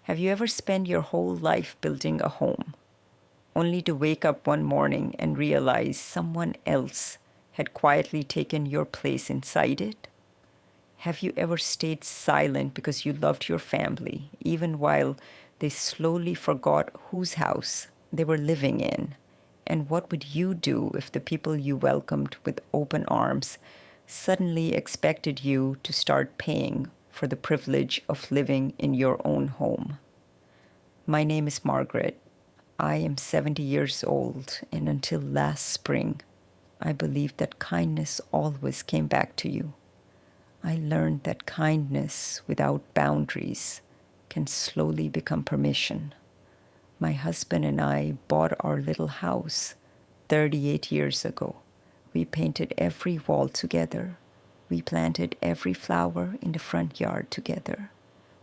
Have you ever spent your whole life building a home, only to wake up one morning and realize someone else had quietly taken your place inside it? Have you ever stayed silent because you loved your family, even while they slowly forgot whose house they were living in? And what would you do if the people you welcomed with open arms suddenly expected you to start paying for the privilege of living in your own home? My name is Margaret. I am 70 years old, and until last spring, I believed that kindness always came back to you. I learned that kindness without boundaries can slowly become permission. My husband and I bought our little house 38 years ago. We painted every wall together. We planted every flower in the front yard together.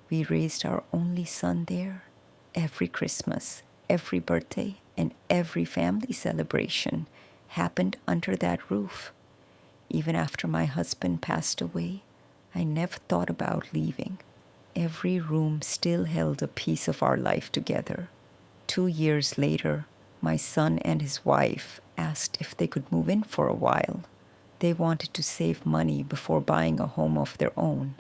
We raised our only son there. Every Christmas, every birthday, and every family celebration happened under that roof. Even after my husband passed away, I never thought about leaving. Every room still held a piece of our life together. 2 years later, my son and his wife asked if they could move in for a while. They wanted to save money before buying a home of their own.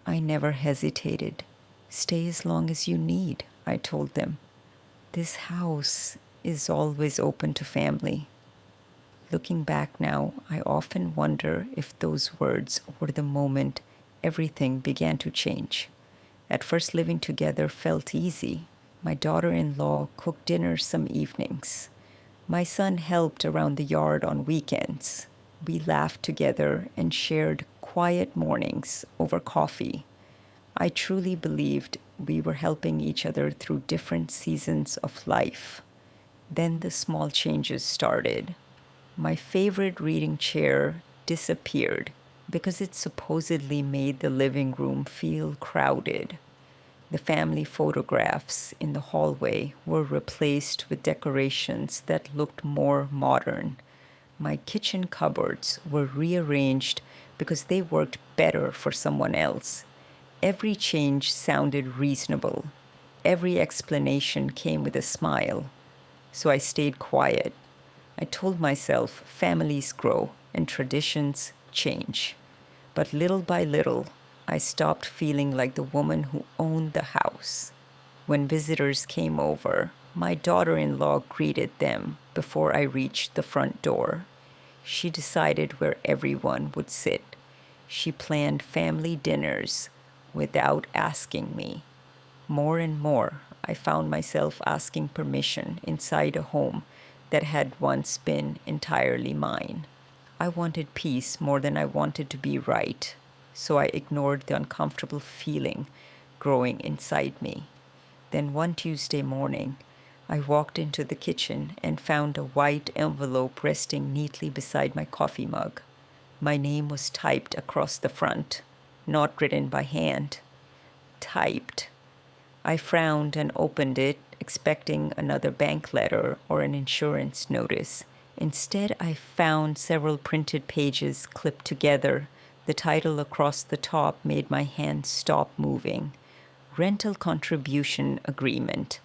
I never hesitated. Stay as long as you need, I told them. This house is always open to family. Looking back now, I often wonder if those words were the moment everything began to change. At first, living together felt easy. My daughter-in-law cooked dinner some evenings. My son helped around the yard on weekends. We laughed together and shared quiet mornings over coffee. I truly believed we were helping each other through different seasons of life. Then the small changes started. My favorite reading chair disappeared because it supposedly made the living room feel crowded. The family photographs in the hallway were replaced with decorations that looked more modern. My kitchen cupboards were rearranged because they worked better for someone else. Every change sounded reasonable. Every explanation came with a smile. So I stayed quiet. I told myself families grow and traditions change. But little by little, I stopped feeling like the woman who owned the house. When visitors came over, my daughter-in-law greeted them before I reached the front door. She decided where everyone would sit. She planned family dinners without asking me. More and more, I found myself asking permission inside a home that had once been entirely mine. I wanted peace more than I wanted to be right, so I ignored the uncomfortable feeling growing inside me. Then one Tuesday morning, I walked into the kitchen and found a white envelope resting neatly beside my coffee mug. My name was typed across the front, not written by hand. Typed. I frowned and opened it, expecting another bank letter or an insurance notice. Instead, I found several printed pages clipped together. The title across the top made my hand stop moving. Rental contribution agreement.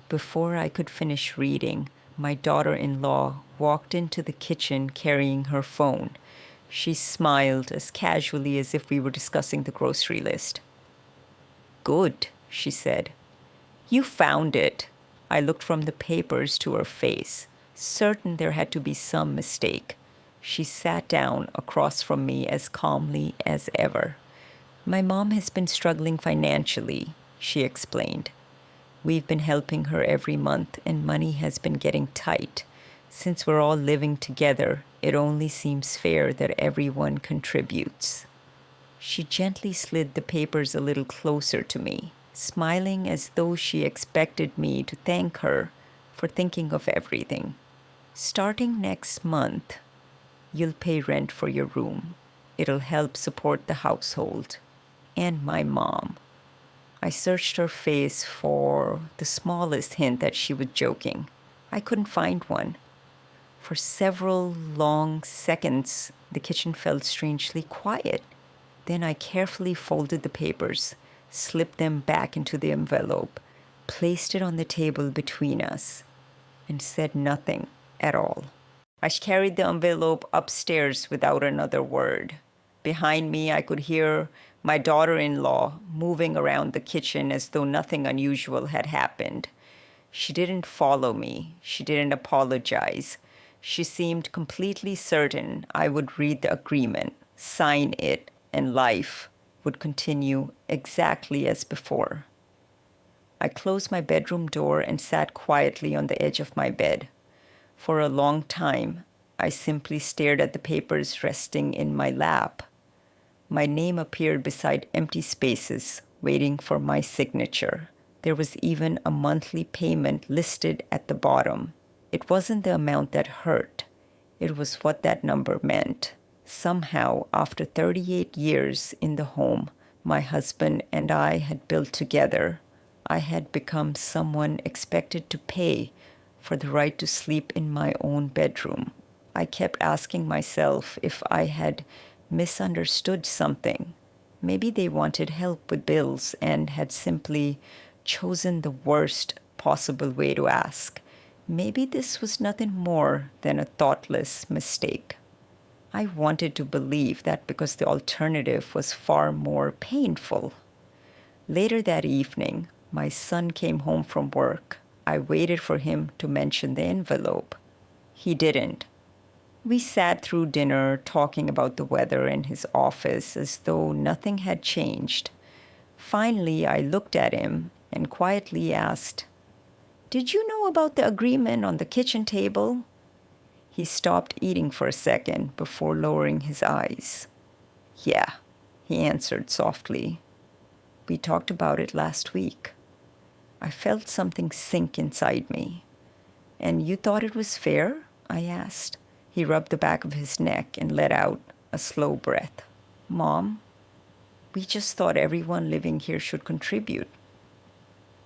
Before I could finish reading, my daughter-in-law walked into the kitchen carrying her phone. She smiled as casually as if we were discussing the grocery list. "Good," she said. "You found it." I looked from the papers to her face, certain there had to be some mistake. She sat down across from me as calmly as ever. "My mom has been struggling financially," she explained. "We've been helping her every month, and money has been getting tight. Since we're all living together, it only seems fair that everyone contributes." She gently slid the papers a little closer to me, smiling as though she expected me to thank her for thinking of everything. "Starting next month, you'll pay rent for your room. It'll help support the household and my mom." I searched her face for the smallest hint that she was joking. I couldn't find one. For several long seconds, the kitchen felt strangely quiet. Then I carefully folded the papers, slipped them back into the envelope, placed it on the table between us, and said nothing at all. I carried the envelope upstairs without another word. Behind me, I could hear my daughter-in-law moving around the kitchen as though nothing unusual had happened. She didn't follow me. She didn't apologize. She seemed completely certain I would read the agreement, sign it, and life would continue exactly as before. I closed my bedroom door and sat quietly on the edge of my bed. For a long time, I simply stared at the papers resting in my lap. My name appeared beside empty spaces, waiting for my signature. There was even a monthly payment listed at the bottom. It wasn't the amount that hurt. It was what that number meant. Somehow, after 38 years in the home my husband and I had built together, I had become someone expected to pay for the right to sleep in my own bedroom. I kept asking myself if I had misunderstood something. Maybe they wanted help with bills and had simply chosen the worst possible way to ask. Maybe this was nothing more than a thoughtless mistake. I wanted to believe that because the alternative was far more painful. Later that evening, my son came home from work. I waited for him to mention the envelope. He didn't. We sat through dinner talking about the weather in his office as though nothing had changed. Finally, I looked at him and quietly asked, "Did you know about the agreement on the kitchen table?" He stopped eating for a second before lowering his eyes. "Yeah," he answered softly. "We talked about it last week." I felt something sink inside me. "And you thought it was fair?" I asked. He rubbed the back of his neck and let out a slow breath. "Mom, we just thought everyone living here should contribute."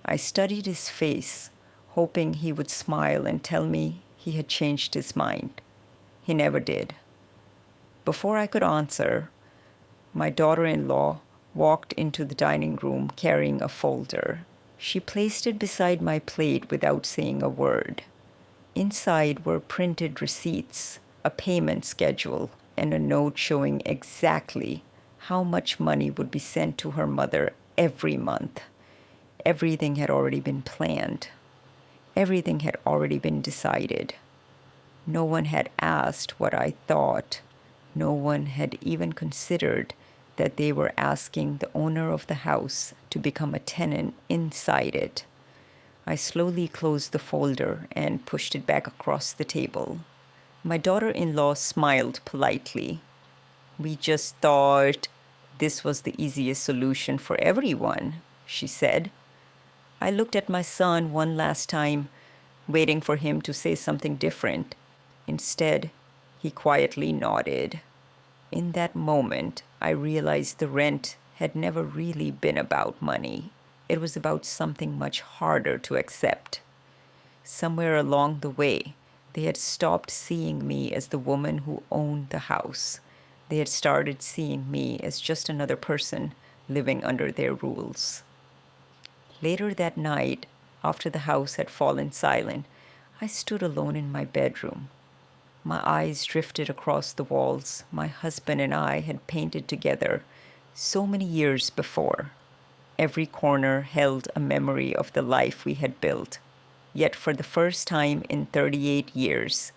I studied his face, hoping he would smile and tell me he had changed his mind. He never did. Before I could answer, my daughter-in-law walked into the dining room carrying a folder. She placed it beside my plate without saying a word. Inside were printed receipts, a payment schedule, and a note showing exactly how much money would be sent to her mother every month. Everything had already been planned. Everything had already been decided. No one had asked what I thought. No one had even considered that they were asking the owner of the house to become a tenant inside it. I slowly closed the folder and pushed it back across the table. My daughter-in-law smiled politely. "We just thought this was the easiest solution for everyone," she said. I looked at my son one last time, waiting for him to say something different. Instead, he quietly nodded. In that moment, I realized the rent had never really been about money. It was about something much harder to accept. Somewhere along the way, they had stopped seeing me as the woman who owned the house. They had started seeing me as just another person living under their rules. Later that night, after the house had fallen silent, I stood alone in my bedroom. My eyes drifted across the walls my husband and I had painted together so many years before. Every corner held a memory of the life we had built. Yet for the first time in 38 years,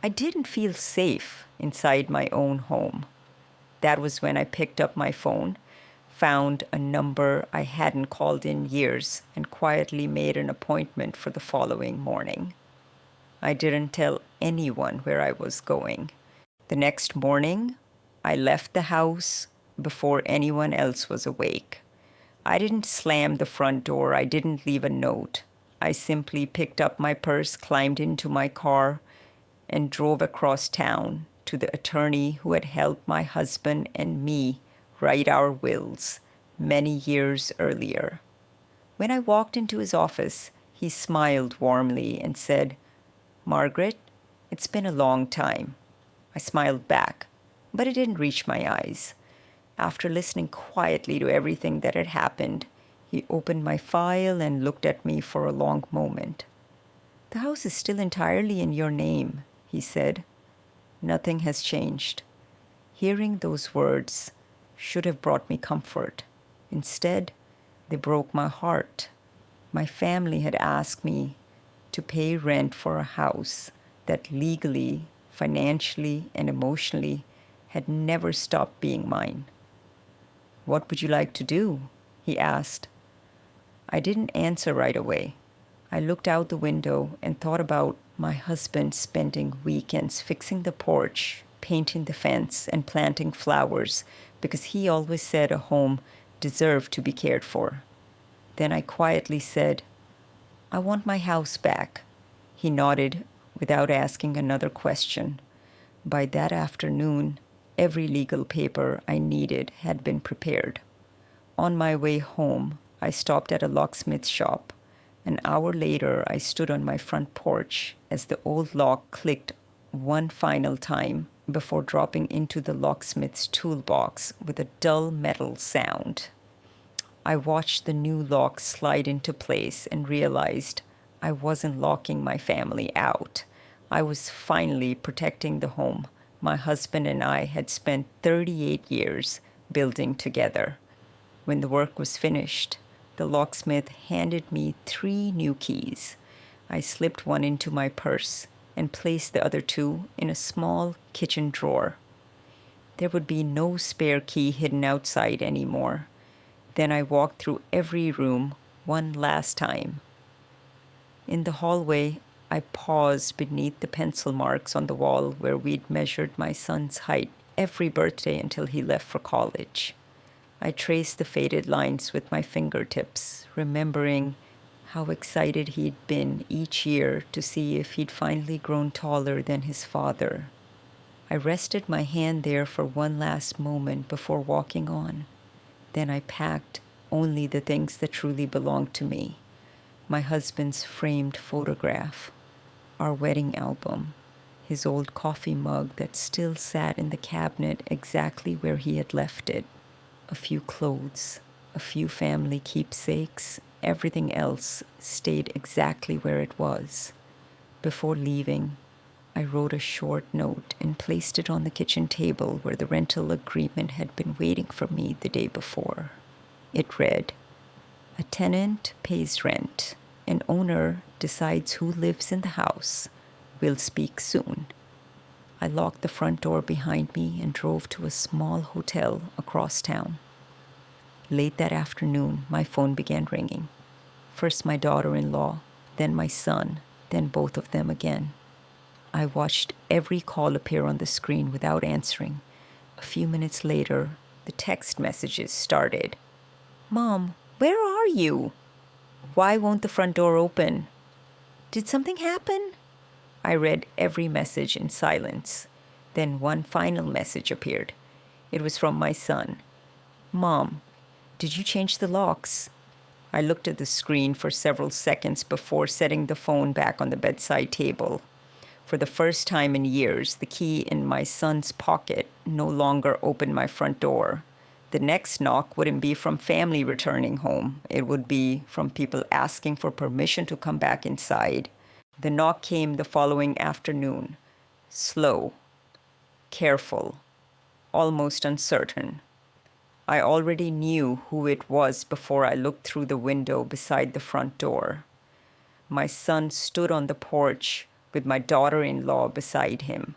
I didn't feel safe inside my own home. That was when I picked up my phone, found a number I hadn't called in years, and quietly made an appointment for the following morning. I didn't tell anyone where I was going. The next morning, I left the house before anyone else was awake. I didn't slam the front door. I didn't leave a note. I simply picked up my purse, climbed into my car, and drove across town to the attorney who had helped my husband and me write our wills many years earlier. When I walked into his office, he smiled warmly and said, "Margaret, it's been a long time." I smiled back, but it didn't reach my eyes. After listening quietly to everything that had happened, He opened my file and looked at me for a long moment. "The house is still entirely in your name," he said. "Nothing has changed." Hearing those words should have brought me comfort. Instead, they broke my heart. My family had asked me to pay rent for a house that legally, financially, and emotionally had never stopped being mine. "What would you like to do?" he asked. I didn't answer right away. I looked out the window and thought about my husband spending weekends fixing the porch, painting the fence, and planting flowers because he always said a home deserved to be cared for. Then I quietly said, "I want my house back." He nodded without asking another question. By that afternoon, every legal paper I needed had been prepared. On my way home, I stopped at a locksmith shop. An hour later, I stood on my front porch as the old lock clicked one final time before dropping into the locksmith's toolbox with a dull metal sound. I watched the new lock slide into place and realized I wasn't locking my family out. I was finally protecting the home my husband and I had spent 38 years building together. When the work was finished, the locksmith handed me 3 new keys. I slipped one into my purse and placed the other 2 in a small kitchen drawer. There would be no spare key hidden outside anymore. Then I walked through every room one last time. In the hallway, I paused beneath the pencil marks on the wall where we'd measured my son's height every birthday until he left for college. I traced the faded lines with my fingertips, remembering how excited he'd been each year to see if he'd finally grown taller than his father. I rested my hand there for one last moment before walking on. Then I packed only the things that truly belonged to me. My husband's framed photograph, our wedding album, his old coffee mug that still sat in the cabinet exactly where he had left it, a few clothes, a few family keepsakes. Everything else stayed exactly where it was. Before leaving, I wrote a short note and placed it on the kitchen table where the rental agreement had been waiting for me the day before. It read, "A tenant pays rent. An owner decides who lives in the house. We'll speak soon." I locked the front door behind me and drove to a small hotel across town. Late that afternoon, my phone began ringing. First my daughter-in-law, then my son, then both of them again. I watched every call appear on the screen without answering. A few minutes later, the text messages started. "Mom, where are you? Why won't the front door open? Did something happen?" I read every message in silence. Then one final message appeared. It was from my son. "Mom, did you change the locks?" I looked at the screen for several seconds before setting the phone back on the bedside table. For the first time in years, the key in my son's pocket no longer opened my front door. The next knock wouldn't be from family returning home. It would be from people asking for permission to come back inside. The knock came the following afternoon. Slow, careful, almost uncertain. I already knew who it was before I looked through the window beside the front door. My son stood on the porch with my daughter-in-law beside him.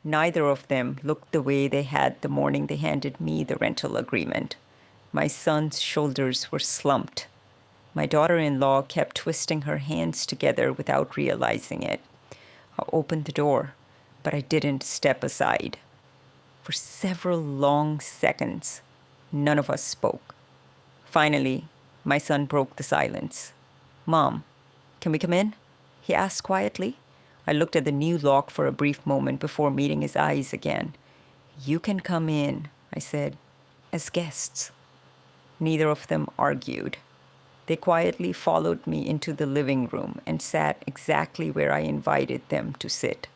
Neither of them looked the way they had the morning they handed me the rental agreement. My son's shoulders were slumped. My daughter-in-law kept twisting her hands together without realizing it. I opened the door, but I didn't step aside. For several long seconds, none of us spoke. Finally, my son broke the silence. "Mom, can we come in?" he asked quietly. I looked at the new lock for a brief moment before meeting his eyes again. "You can come in," I said, "as guests." Neither of them argued. They quietly followed me into the living room and sat exactly where I invited them to sit.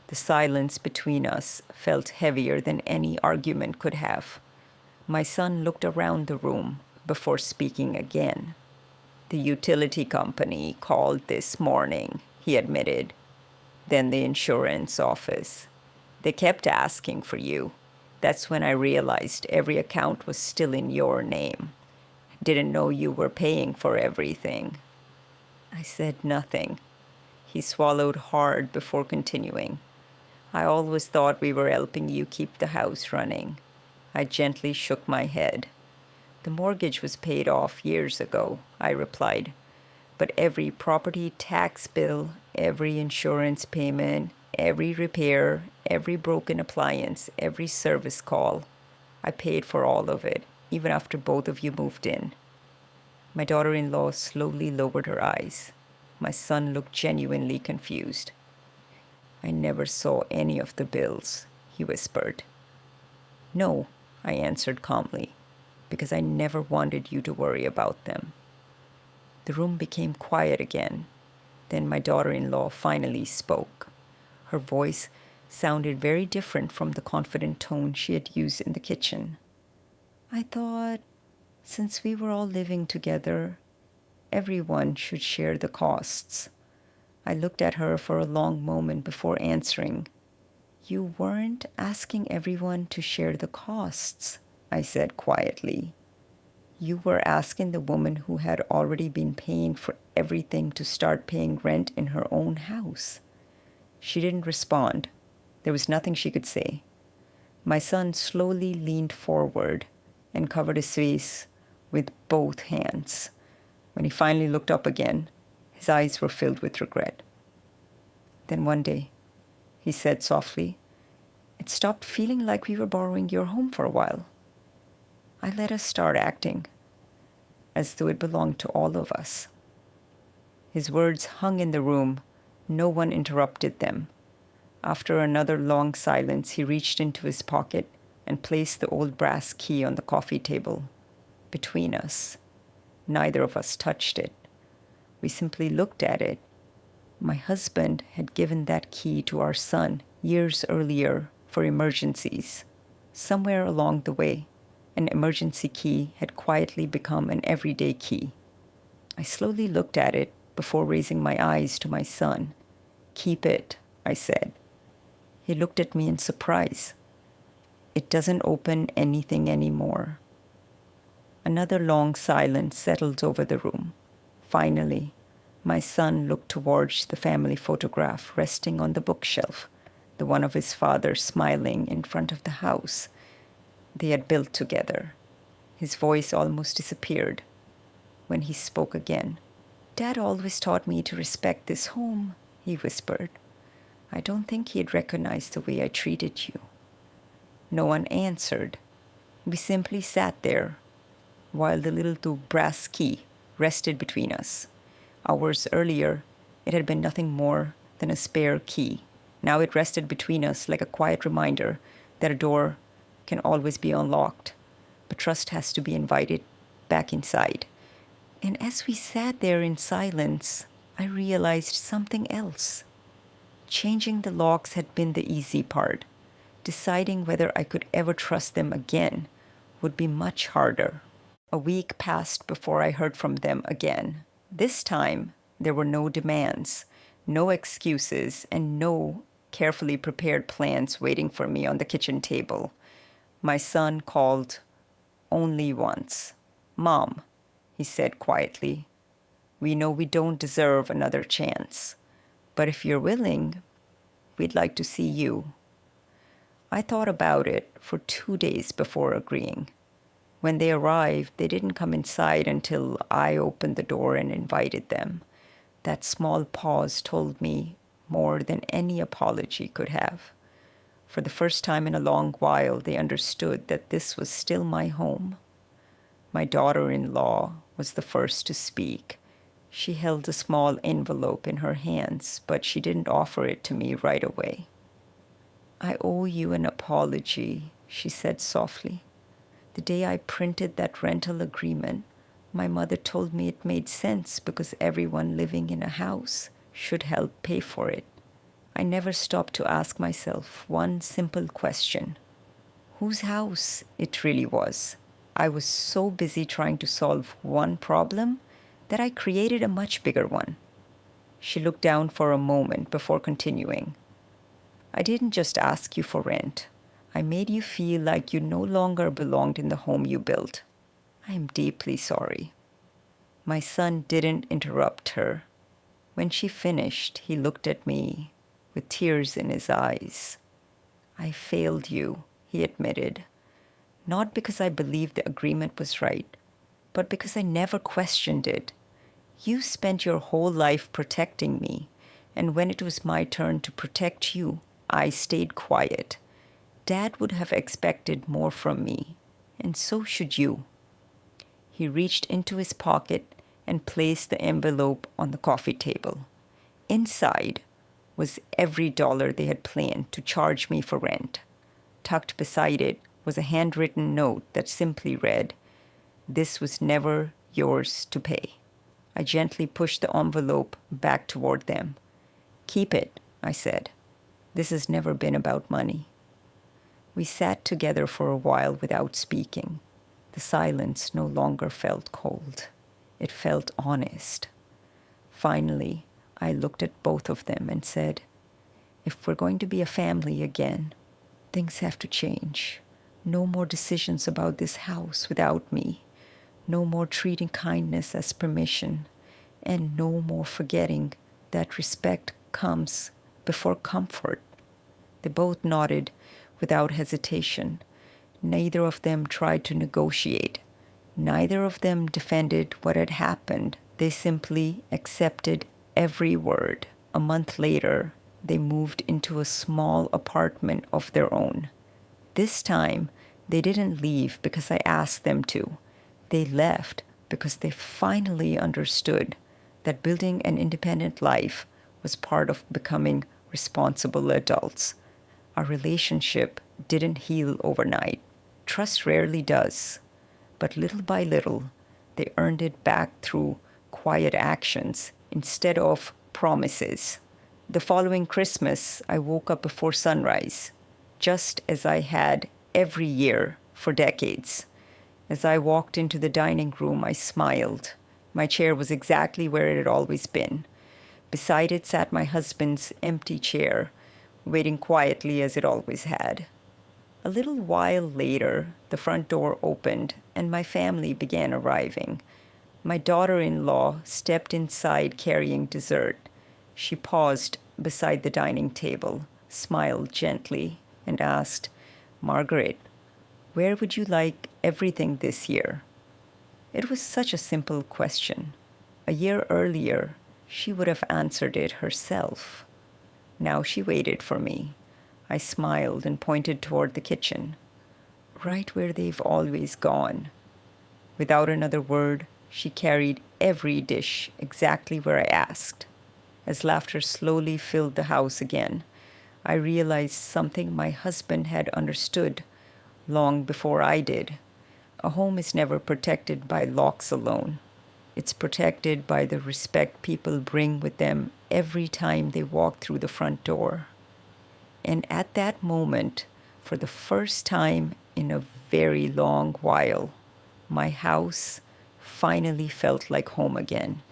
The silence between us felt heavier than any argument could have. My son looked around the room, before speaking again. "The utility company called this morning," he admitted. "Then the insurance office. They kept asking for you. That's when I realized every account was still in your name. Didn't know you were paying for everything." I said nothing. He swallowed hard before continuing. "I always thought we were helping you keep the house running." I gently shook my head. "The mortgage was paid off years ago," I replied. "But every property tax bill, every insurance payment, every repair, every broken appliance, every service call, I paid for all of it, even after both of you moved in." My daughter-in-law slowly lowered her eyes. My son looked genuinely confused. "I never saw any of the bills," he whispered. "No," I answered calmly, "because I never wanted you to worry about them." The room became quiet again. Then my daughter-in-law finally spoke. Her voice sounded very different from the confident tone she had used in the kitchen. "I thought, since we were all living together, everyone should share the costs." I looked at her for a long moment before answering. "You weren't asking everyone to share the costs," I said quietly. "You were asking the woman who had already been paying for everything to start paying rent in her own house." She didn't respond. There was nothing she could say. My son slowly leaned forward and covered his face with both hands. When he finally looked up again, his eyes were filled with regret. "Then one day," he said softly, "it stopped feeling like we were borrowing your home for a while. I let us start acting as though it belonged to all of us." His words hung in the room. No one interrupted them. After another long silence, he reached into his pocket and placed the old brass key on the coffee table. Between us, neither of us touched it. We simply looked at it. My husband had given that key to our son years earlier for emergencies. Somewhere along the way, an emergency key had quietly become an everyday key. I slowly looked at it before raising my eyes to my son. "Keep it," I said. He looked at me in surprise. "It doesn't open anything anymore." Another long silence settled over the room. Finally, my son looked towards the family photograph resting on the bookshelf, the one of his father smiling in front of the house they had built together. His voice almost disappeared. When he spoke again, "Dad always taught me to respect this home," he whispered. "I don't think he'd recognize the way I treated you." No one answered. We simply sat there while the little brass key rested between us. Hours earlier, it had been nothing more than a spare key. Now it rested between us like a quiet reminder that a door can always be unlocked, but trust has to be invited back inside. And as we sat there in silence, I realized something else. Changing the locks had been the easy part. Deciding whether I could ever trust them again would be much harder. A week passed before I heard from them again. This time, there were no demands, no excuses, and no carefully prepared plans waiting for me on the kitchen table. My son called only once. "Mom," he said quietly, "we know we don't deserve another chance, but if you're willing, we'd like to see you." I thought about it for 2 days before agreeing. When they arrived, they didn't come inside until I opened the door and invited them. That small pause told me more than any apology could have. For the first time in a long while, they understood that this was still my home. My daughter-in-law was the first to speak. She held a small envelope in her hands, but she didn't offer it to me right away. "I owe you an apology," she said softly. "The day I printed that rental agreement, my mother told me it made sense because everyone living in a house should help pay for it. I never stopped to ask myself one simple question: whose house it really was. I was so busy trying to solve one problem that I created a much bigger one. She looked down for a moment before continuing. I didn't just ask you for rent. I made you feel like you no longer belonged in the home you built. I am deeply sorry. My son didn't interrupt her. When she finished, he looked at me with tears in his eyes. I failed you, he admitted, not because I believed the agreement was right, but because I never questioned it. You spent your whole life protecting me, and when it was my turn to protect you, I stayed quiet. Dad would have expected more from me, and so should you. He reached into his pocket and placed the envelope on the coffee table. Inside was every dollar they had planned to charge me for rent. Tucked beside it was a handwritten note that simply read, "This was never yours to pay." I gently pushed the envelope back toward them. "Keep it," I said. "This has never been about money." We sat together for a while without speaking. The silence no longer felt cold. It felt honest. Finally, I looked at both of them and said, "If we're going to be a family again, things have to change. No more decisions about this house without me. No more treating kindness as permission. And no more forgetting that respect comes before comfort." They both nodded without hesitation. Neither of them tried to negotiate. Neither of them defended what had happened. They simply accepted every word. A month later, they moved into a small apartment of their own. This time, they didn't leave because I asked them to. They left because they finally understood that building an independent life was part of becoming responsible adults. Our relationship didn't heal overnight. Trust rarely does. But little by little, they earned it back through quiet actions instead of promises. The following Christmas, I woke up before sunrise, just as I had every year for decades. As I walked into the dining room, I smiled. My chair was exactly where it had always been. Beside it sat my husband's empty chair, waiting quietly as it always had. A little while later, the front door opened and my family began arriving. My daughter-in-law stepped inside carrying dessert. She paused beside the dining table, smiled gently, and asked, "Margaret, where would you like everything this year?" It was such a simple question. A year earlier, she would have answered it herself. Now she waited for me. I smiled and pointed toward the kitchen, right where they've always gone. Without another word, she carried every dish exactly where I asked. As laughter slowly filled the house again, I realized something my husband had understood long before I did. A home is never protected by locks alone. It's protected by the respect people bring with them every time they walk through the front door. And at that moment, for the first time in a very long while, my house finally felt like home again.